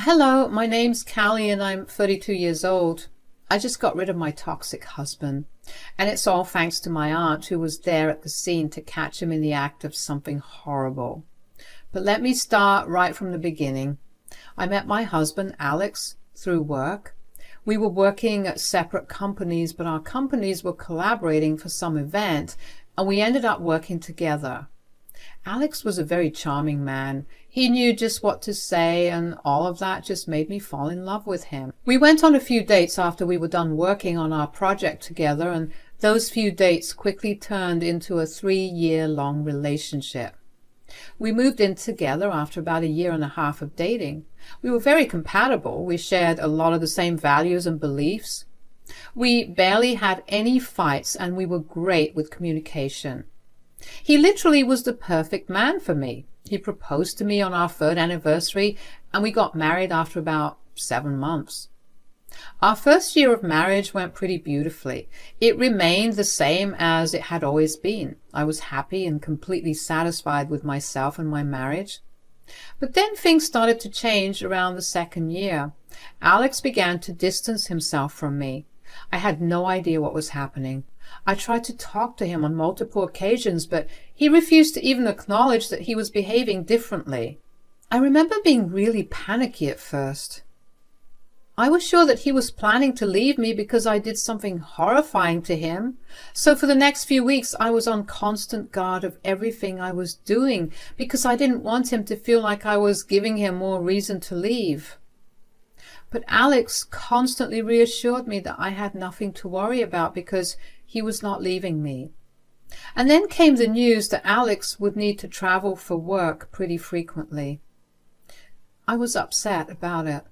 Hello, my name's Callie and I'm 32 years old. I just got rid of my toxic husband, and it's all thanks to my aunt who was there at the scene to catch him in the act of something horrible. But let me start right from the beginning. I met my husband, Alex, through work. We were working at separate companies, but our companies were collaborating for some event, and we ended up working together. Alex was a very charming man. He knew just what to say, and all of that just made me fall in love with him. We went on a few dates after we were done working on our project together, and those few dates quickly turned into a 3-year-long relationship. We moved in together after about a year and a half of dating. We were very compatible. We shared a lot of the same values and beliefs. We barely had any fights, and we were great with communication. He literally was the perfect man for me. He proposed to me on our 3rd anniversary, and we got married after about 7 months. Our first year of marriage went pretty beautifully. It remained the same as it had always been. I was happy and completely satisfied with myself and my marriage. But then things started to change around the 2nd year. Alex began to distance himself from me. I had no idea what was happening. I tried to talk to him on multiple occasions, but he refused to even acknowledge that he was behaving differently. I remember being really panicky at first. I was sure that he was planning to leave me because I did something horrifying to him. So for the next few weeks, I was on constant guard of everything I was doing because I didn't want him to feel like I was giving him more reason to leave. But Alex constantly reassured me that I had nothing to worry about because he was not leaving me. And then came the news that Alex would need to travel for work pretty frequently. I was upset about it,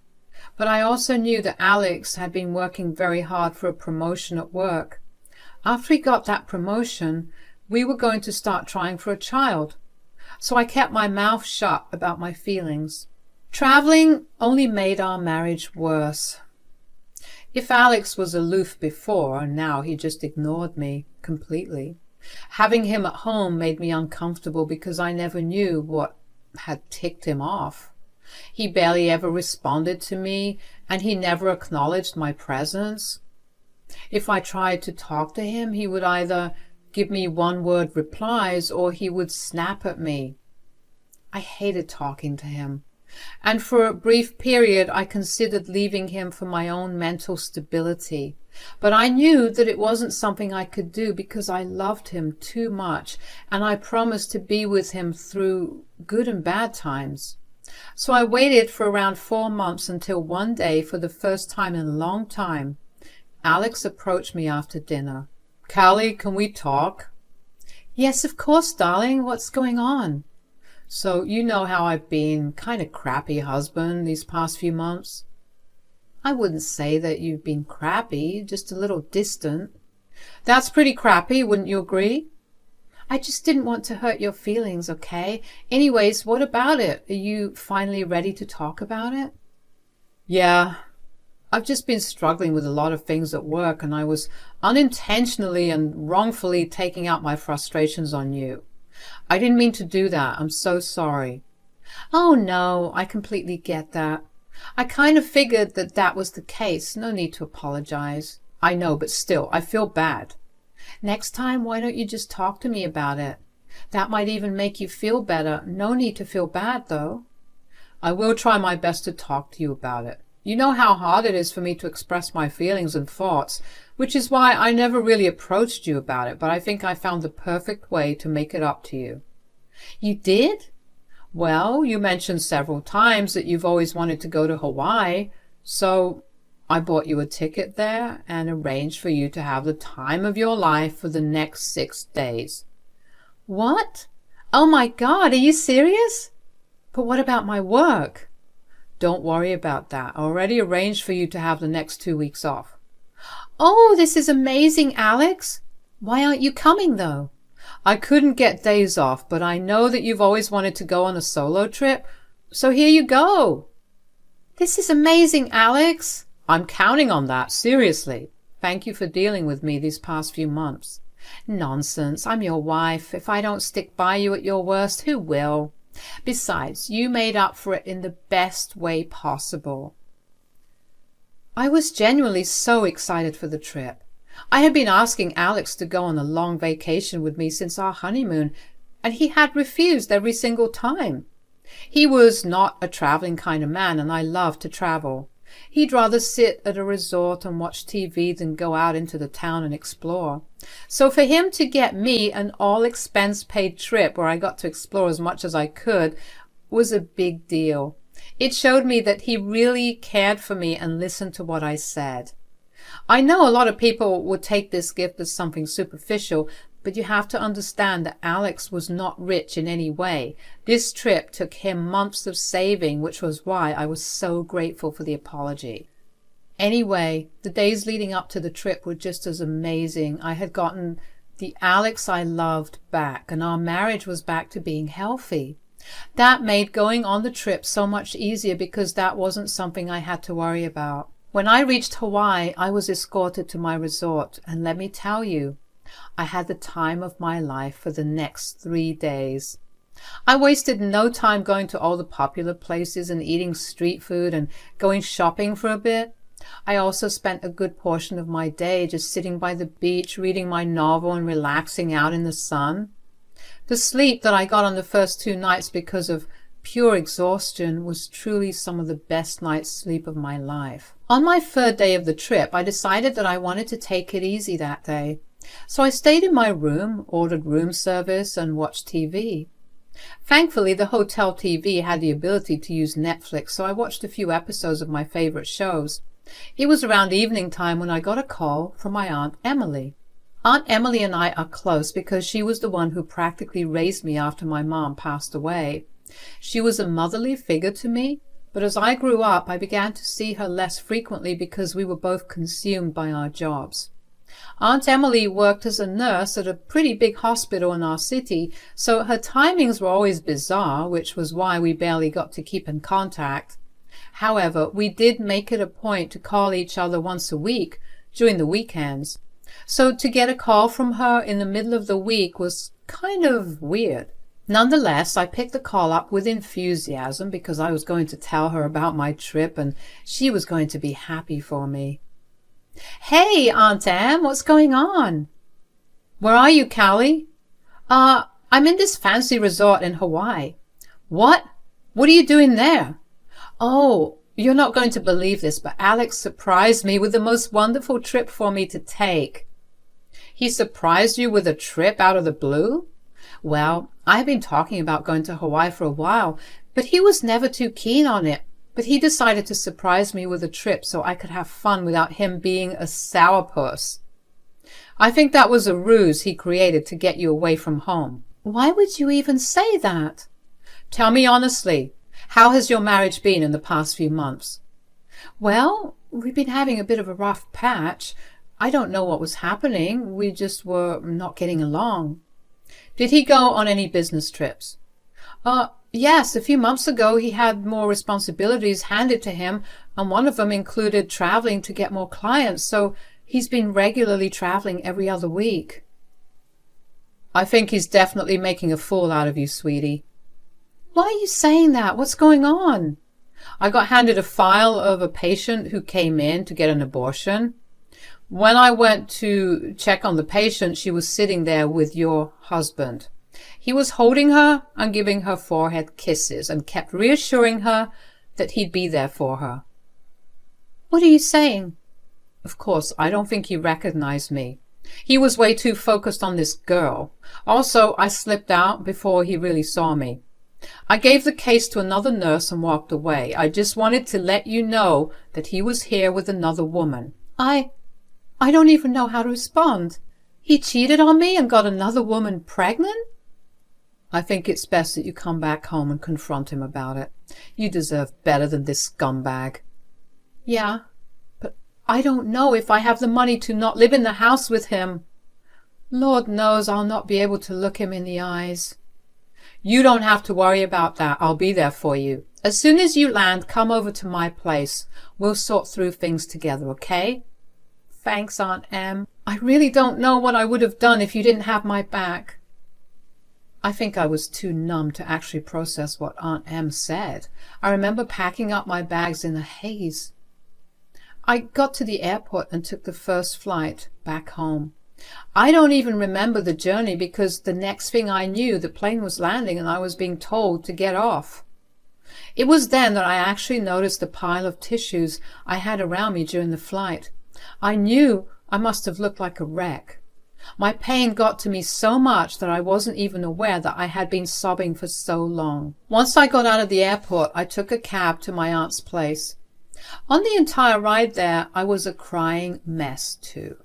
but I also knew that Alex had been working very hard for a promotion at work. After he got that promotion, we were going to start trying for a child. So I kept my mouth shut about my feelings. Traveling only made our marriage worse. If Alex was aloof before, and now he just ignored me completely. Having him at home made me uncomfortable because I never knew what had ticked him off. He barely ever responded to me, and he never acknowledged my presence. If I tried to talk to him, he would either give me one-word replies or he would snap at me. I hated talking to him. And for a brief period, I considered leaving him for my own mental stability. But I knew that it wasn't something I could do because I loved him too much, and I promised to be with him through good and bad times. So I waited for around 4 months until one day, for the first time in a long time, Alex approached me after dinner. "Callie, can we talk?" "Yes, of course, darling. What's going on?" "So you know how I've been kind of crappy husband these past few months." "I wouldn't say that you've been crappy, just a little distant." "That's pretty crappy, wouldn't you agree?" "I just didn't want to hurt your feelings, okay? Anyways, what about it? Are you finally ready to talk about it?" "Yeah. I've just been struggling with a lot of things at work, and I was unintentionally and wrongfully taking out my frustrations on you. I didn't mean to do that. I'm so sorry." "Oh, no, I completely get that. I kind of figured that that was the case. No need to apologize." "I know, but still, I feel bad." "Next time, why don't you just talk to me about it? That might even make you feel better. No need to feel bad, though." "I will try my best to talk to you about it. You know how hard it is for me to express my feelings and thoughts, which is why I never really approached you about it, but I think I found the perfect way to make it up to you." "You did?" "Well, you mentioned several times that you've always wanted to go to Hawaii, so I bought you a ticket there and arranged for you to have the time of your life for the next 6 days." "What? Oh my God, are you serious? But what about my work?" "Don't worry about that. I already arranged for you to have the next 2 weeks off." "Oh, this is amazing, Alex. Why aren't you coming, though?" "I couldn't get days off, but I know that you've always wanted to go on a solo trip, so here you go." "This is amazing, Alex." "I'm counting on that, seriously. Thank you for dealing with me these past few months." "Nonsense. I'm your wife. If I don't stick by you at your worst, who will?" Besides, you made up for it in the best way possible. I was genuinely so excited for the trip. I had been asking Alex to go on a long vacation with me since our honeymoon, and he had refused every single time. He was not a traveling kind of man, and I love to travel. He'd rather sit at a resort and watch TV than go out into the town and explore. So for him to get me an all-expense-paid trip where I got to explore as much as I could was a big deal. It showed me that he really cared for me and listened to what I said. I know a lot of people would take this gift as something superficial, but you have to understand that Alex was not rich in any way. This trip took him months of saving, which was why I was so grateful for the apology. Anyway, the days leading up to the trip were just as amazing. I had gotten the Alex I loved back, and our marriage was back to being healthy. That made going on the trip so much easier because that wasn't something I had to worry about. When I reached Hawaii, I was escorted to my resort, and let me tell you, I had the time of my life for the next 3 days. I wasted no time going to all the popular places and eating street food and going shopping for a bit. I also spent a good portion of my day just sitting by the beach, reading my novel and relaxing out in the sun. The sleep that I got on the first 2 nights because of pure exhaustion was truly some of the best night's sleep of my life. On my 3rd day of the trip, I decided that I wanted to take it easy that day. So I stayed in my room, ordered room service, and watched TV. Thankfully, the hotel TV had the ability to use Netflix, so I watched a few episodes of my favorite shows. It was around evening time when I got a call from my Aunt Emily. Aunt Emily and I are close because she was the one who practically raised me after my mom passed away. She was a motherly figure to me, but as I grew up, I began to see her less frequently because we were both consumed by our jobs. Aunt Emily worked as a nurse at a pretty big hospital in our city, so her timings were always bizarre, which was why we barely got to keep in contact. However, we did make it a point to call each other once a week during the weekends. So to get a call from her in the middle of the week was kind of weird. Nonetheless, I picked the call up with enthusiasm because I was going to tell her about my trip and she was going to be happy for me. Hey, Aunt Em, what's going on? Where are you, Callie? I'm in this fancy resort in Hawaii. What? What are you doing there? Oh, you're not going to believe this, but Alex surprised me with the most wonderful trip for me to take. He surprised you with a trip out of the blue? Well, I've been talking about going to Hawaii for a while, but he was never too keen on it. But he decided to surprise me with a trip so I could have fun without him being a sourpuss. I think that was a ruse he created to get you away from home. Why would you even say that? Tell me honestly, how has your marriage been in the past few months? Well, we've been having a bit of a rough patch. I don't know what was happening. We just were not getting along. Did he go on any business trips? Yes, a few months ago he had more responsibilities handed to him, and one of them included traveling to get more clients, so he's been regularly traveling every other week. I think he's definitely making a fool out of you, sweetie. Why are you saying that? What's going on? I got handed a file of a patient who came in to get an abortion. When I went to check on the patient, she was sitting there with your husband. He was holding her and giving her forehead kisses and kept reassuring her that he'd be there for her. What are you saying? Of course, I don't think he recognized me. He was way too focused on this girl. Also, I slipped out before he really saw me. I gave the case to another nurse and walked away. I just wanted to let you know that he was here with another woman. I don't even know how to respond. He cheated on me and got another woman pregnant? I think it's best that you come back home and confront him about it. You deserve better than this scumbag. Yeah, but I don't know if I have the money to not live in the house with him. Lord knows I'll not be able to look him in the eyes. You don't have to worry about that. I'll be there for you. As soon as you land, come over to my place. We'll sort through things together, okay? Thanks, Aunt Em. I really don't know what I would have done if you didn't have my back. I think I was too numb to actually process what Aunt Em said. I remember packing up my bags in a haze. I got to the airport and took the first flight back home. I don't even remember the journey because the next thing I knew, the plane was landing and I was being told to get off. It was then that I actually noticed the pile of tissues I had around me during the flight. I knew I must have looked like a wreck. My pain got to me so much that I wasn't even aware that I had been sobbing for so long. Once I got out of the airport, I took a cab to my aunt's place. On the entire ride there, I was a crying mess too.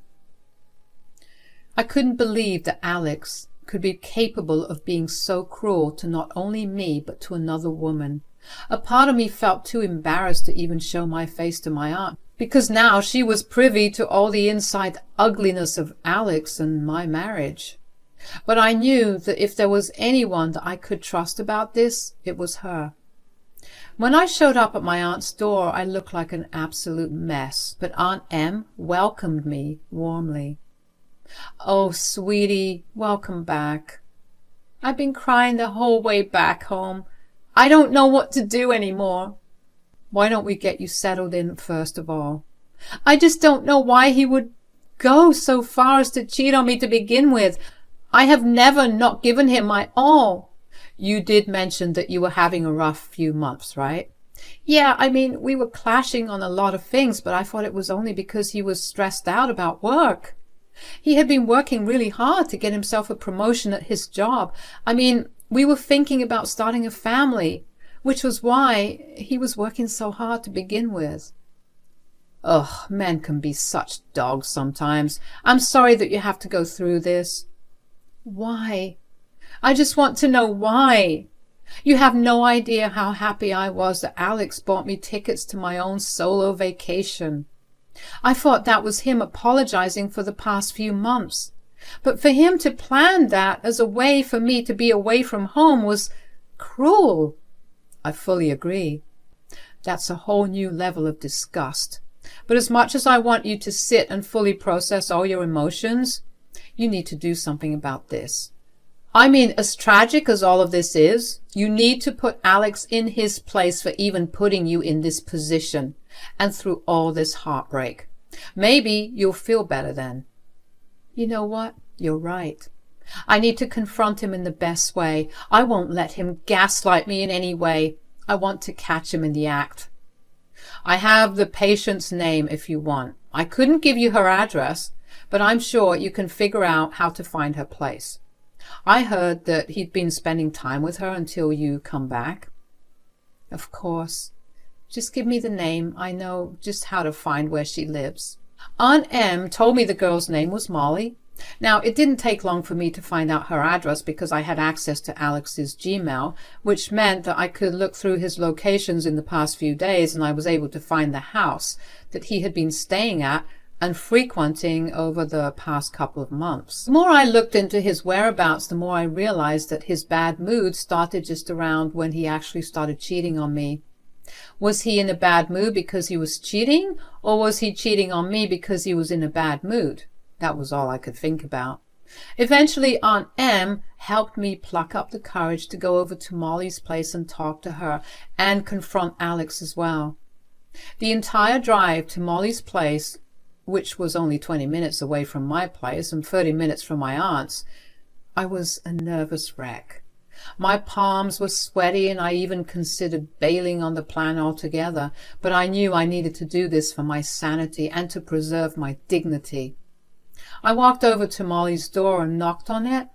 I couldn't believe that Alex could be capable of being so cruel to not only me but to another woman. A part of me felt too embarrassed to even show my face to my aunt, because now she was privy to all the inside ugliness of Alex and my marriage. But I knew that if there was anyone that I could trust about this, it was her. When I showed up at my aunt's door, I looked like an absolute mess, but Aunt Em welcomed me warmly. "Oh, sweetie, welcome back. I've been crying the whole way back home. I don't know what to do anymore." "Why don't we get you settled in first of all?" "I just don't know why he would go so far as to cheat on me to begin with. I have never not given him my all." "You did mention that you were having a rough few months, right?" "Yeah, I mean, we were clashing on a lot of things, but I thought it was only because he was stressed out about work. He had been working really hard to get himself a promotion at his job. I mean, we were thinking about starting a family, which was why he was working so hard to begin with." Ugh, men can be such dogs sometimes. I'm sorry that you have to go through this. Why? I just want to know why. You have no idea how happy I was that Alex bought me tickets to my own solo vacation. I thought that was him apologizing for the past few months. But for him to plan that as a way for me to be away from home was cruel. I fully agree. That's a whole new level of disgust. But as much as I want you to sit and fully process all your emotions, you need to do something about this. I mean, as tragic as all of this is, you need to put Alex in his place for even putting you in this position and through all this heartbreak. Maybe you'll feel better then. You know what? You're right. I need to confront him in the best way. I won't let him gaslight me in any way. I want to catch him in the act. I have the patient's name if you want. I couldn't give you her address, but I'm sure you can figure out how to find her place. I heard that he'd been spending time with her until you come back. Of course. Just give me the name. I know just how to find where she lives. Aunt Em told me the girl's name was Molly. Now, it didn't take long for me to find out her address because I had access to Alex's Gmail, which meant that I could look through his locations in the past few days, and I was able to find the house that he had been staying at and frequenting over the past couple of months. The more I looked into his whereabouts, the more I realized that his bad mood started just around when he actually started cheating on me. Was he in a bad mood because he was cheating, or was he cheating on me because he was in a bad mood? That was all I could think about. Eventually, Aunt Em helped me pluck up the courage to go over to Molly's place and talk to her and confront Alex as well. The entire drive to Molly's place, which was only 20 minutes away from my place and 30 minutes from my aunt's, I was a nervous wreck. My palms were sweaty and I even considered bailing on the plan altogether, but I knew I needed to do this for my sanity and to preserve my dignity. I walked over to Molly's door and knocked on it.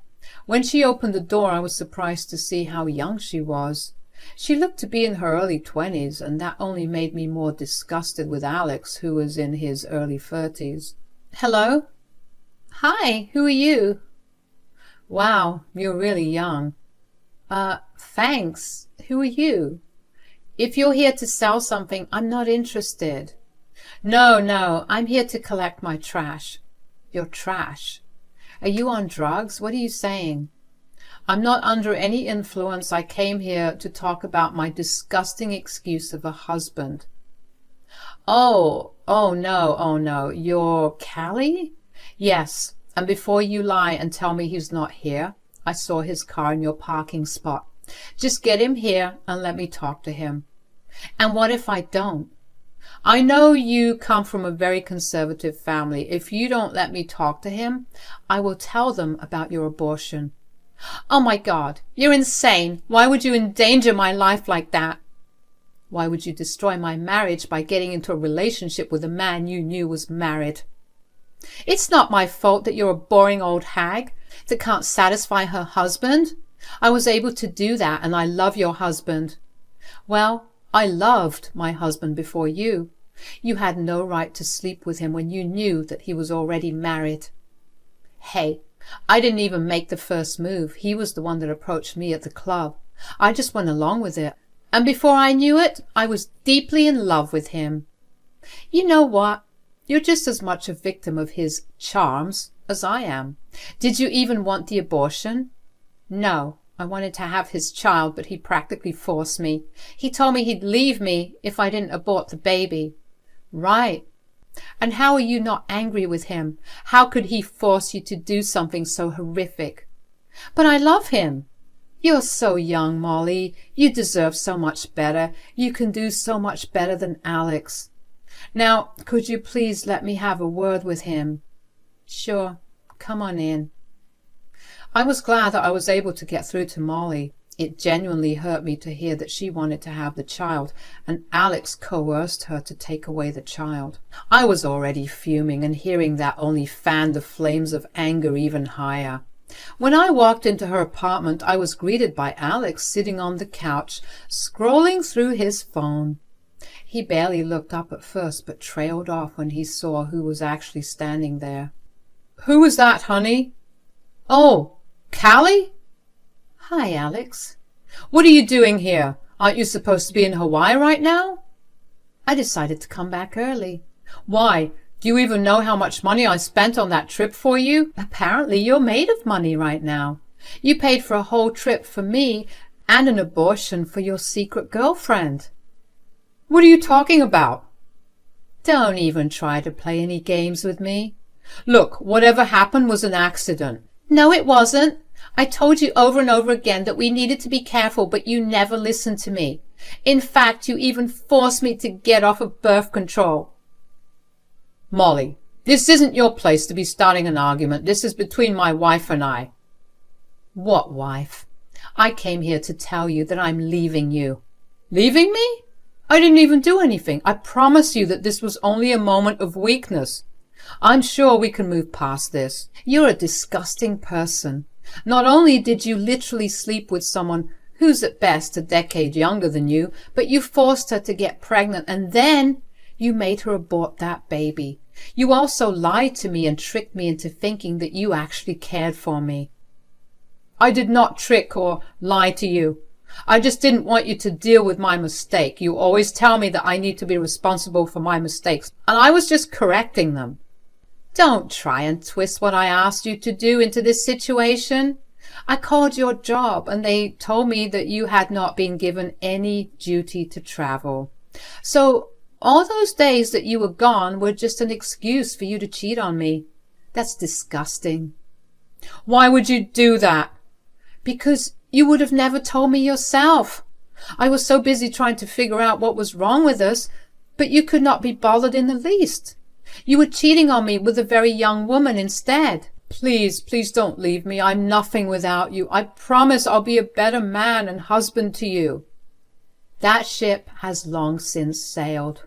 When she opened the door, I was surprised to see how young she was. She looked to be in her early 20s, and that only made me more disgusted with Alex, who was in his early 30s. "Hello?" "Hi, who are you?" "Wow, you're really young." Thanks. Who are you?" "If you're here to sell something, I'm not interested." No, I'm here to collect my trash." "Your trash? Are you on drugs? What are you saying?" "I'm not under any influence. I came here to talk about my disgusting excuse of a husband." Oh no. You're Callie?" "Yes, and before you lie and tell me he's not here, I saw his car in your parking spot. Just get him here and let me talk to him. And what if I don't? I know you come from a very conservative family. If you don't let me talk to him, I will tell them about your abortion. Oh my God, you're insane. Why would you endanger my life like that? Why would you destroy my marriage by getting into a relationship with a man you knew was married? It's not my fault that you're a boring old hag that can't satisfy her husband. I was able to do that, and I love your husband. Well, I loved my husband before you. You had no right to sleep with him when you knew that he was already married. Hey, I didn't even make the first move. He was the one that approached me at the club. I just went along with it. And before I knew it, I was deeply in love with him. You know what? You're just as much a victim of his charms as I am. Did you even want the abortion? No, I wanted to have his child, but he practically forced me. He told me he'd leave me if I didn't abort the baby. Right. And how are you not angry with him? How could he force you to do something so horrific? But I love him. You're so young, Molly. You deserve so much better. You can do so much better than Alex. Now, could you please let me have a word with him? Sure. Come on in. I was glad that I was able to get through to Molly. It genuinely hurt me to hear that she wanted to have the child, and Alex coerced her to take away the child. I was already fuming, and hearing that only fanned the flames of anger even higher. When I walked into her apartment, I was greeted by Alex sitting on the couch, scrolling through his phone. He barely looked up at first, but trailed off when he saw who was actually standing there. Who was that, honey? Oh, Callie? Hi, Alex. What are you doing here? Aren't you supposed to be in Hawaii right now? I decided to come back early. Why? Do you even know how much money I spent on that trip for you? Apparently you're made of money right now. You paid for a whole trip for me and an abortion for your secret girlfriend. What are you talking about? Don't even try to play any games with me. Look, whatever happened was an accident. No, it wasn't. I told you over and over again that we needed to be careful, but you never listened to me. In fact, you even forced me to get off of birth control. Molly, this isn't your place to be starting an argument. This is between my wife and I. What wife? I came here to tell you that I'm leaving you. Leaving me? I didn't even do anything. I promise you that this was only a moment of weakness. I'm sure we can move past this. You're a disgusting person. Not only did you literally sleep with someone who's at best a decade younger than you, but you forced her to get pregnant, and then you made her abort that baby. You also lied to me and tricked me into thinking that you actually cared for me. I did not trick or lie to you. I just didn't want you to deal with my mistake. You always tell me that I need to be responsible for my mistakes, and I was just correcting them. Don't try and twist what I asked you to do into this situation. I called your job, and they told me that you had not been given any duty to travel. So all those days that you were gone were just an excuse for you to cheat on me. That's disgusting. Why would you do that? Because you would have never told me yourself. I was so busy trying to figure out what was wrong with us, but you could not be bothered in the least. You were cheating on me with a very young woman instead. Please, please don't leave me. I'm nothing without you. I promise I'll be a better man and husband to you. That ship has long since sailed.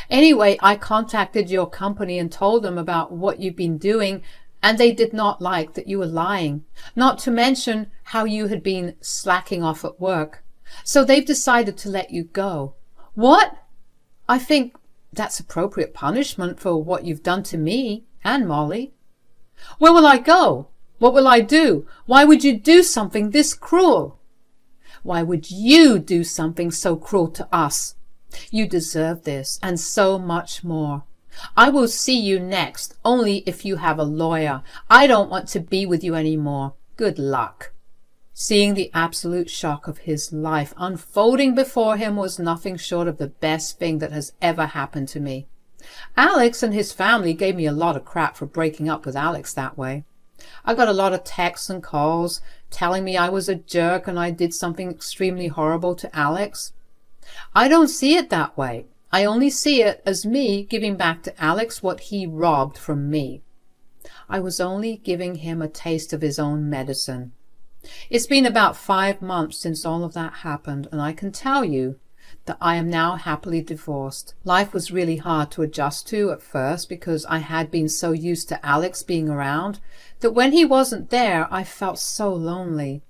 Anyway, I contacted your company and told them about what you've been doing, and they did not like that you were lying, not to mention how you had been slacking off at work. So they've decided to let you go. What? I think that's appropriate punishment for what you've done to me and Molly. Where will I go? What will I do? Why would you do something this cruel? Why would you do something so cruel to us? You deserve this and so much more. I will see you next, only if you have a lawyer. I don't want to be with you anymore. Good luck. Seeing the absolute shock of his life unfolding before him was nothing short of the best thing that has ever happened to me. Alex and his family gave me a lot of crap for breaking up with Alex that way. I got a lot of texts and calls telling me I was a jerk and I did something extremely horrible to Alex. I don't see it that way. I only see it as me giving back to Alex what he robbed from me. I was only giving him a taste of his own medicine. It's been about 5 months since all of that happened, and I can tell you that I am now happily divorced. Life was really hard to adjust to at first because I had been so used to Alex being around that when he wasn't there, I felt so lonely.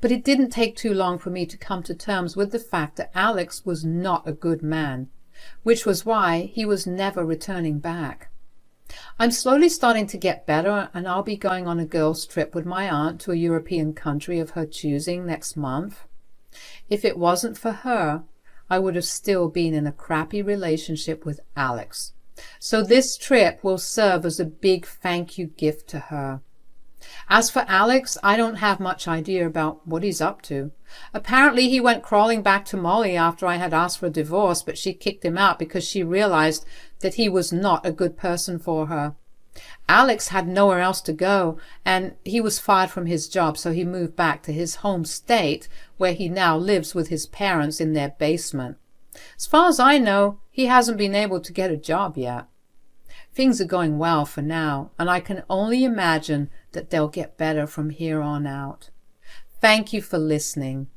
But it didn't take too long for me to come to terms with the fact that Alex was not a good man, which was why he was never returning back. I'm slowly starting to get better, and I'll be going on a girls' trip with my aunt to a European country of her choosing next month. If it wasn't for her, I would have still been in a crappy relationship with Alex. So this trip will serve as a big thank you gift to her. As for Alex, I don't have much idea about what he's up to. Apparently he went crawling back to Molly after I had asked for a divorce, but she kicked him out because she realized that he was not a good person for her. Alex had nowhere else to go, and he was fired from his job, so he moved back to his home state, where he now lives with his parents in their basement. As far as I know, he hasn't been able to get a job yet. Things are going well for now, and I can only imagine that they'll get better from here on out. Thank you for listening.